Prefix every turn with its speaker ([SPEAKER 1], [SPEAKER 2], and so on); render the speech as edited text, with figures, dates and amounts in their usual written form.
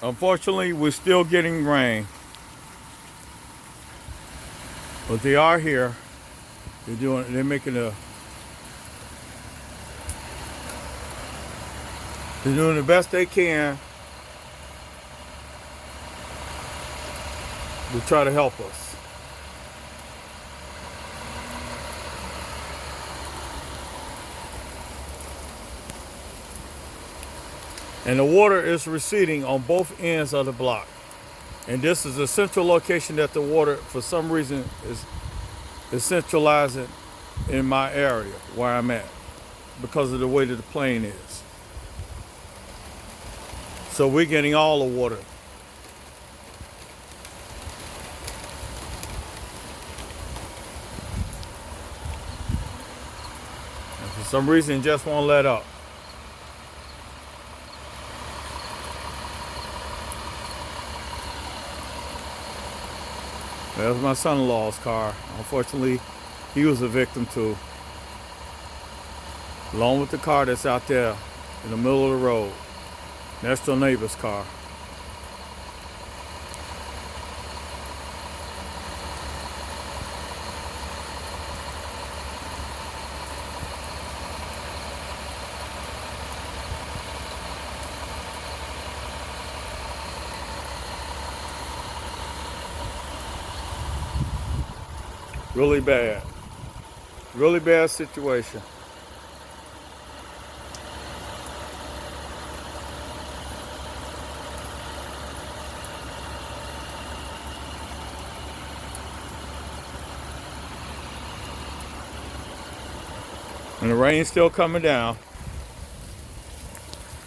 [SPEAKER 1] Unfortunately, we're still getting rain, but they are here. They're doing the best they can to try to help us. And the water is receding on both ends of the block. And this is a central location that the water, for some reason, is centralizing in my area where I'm at because of the way that the plane is. So we're getting all the water. And for some reason, it just won't let up. That was my son-in-law's car. Unfortunately, he was a victim too. Along with the car that's out there in the middle of the road. Next to a neighbor's car. Really bad. Really bad situation. And the rain's still coming down.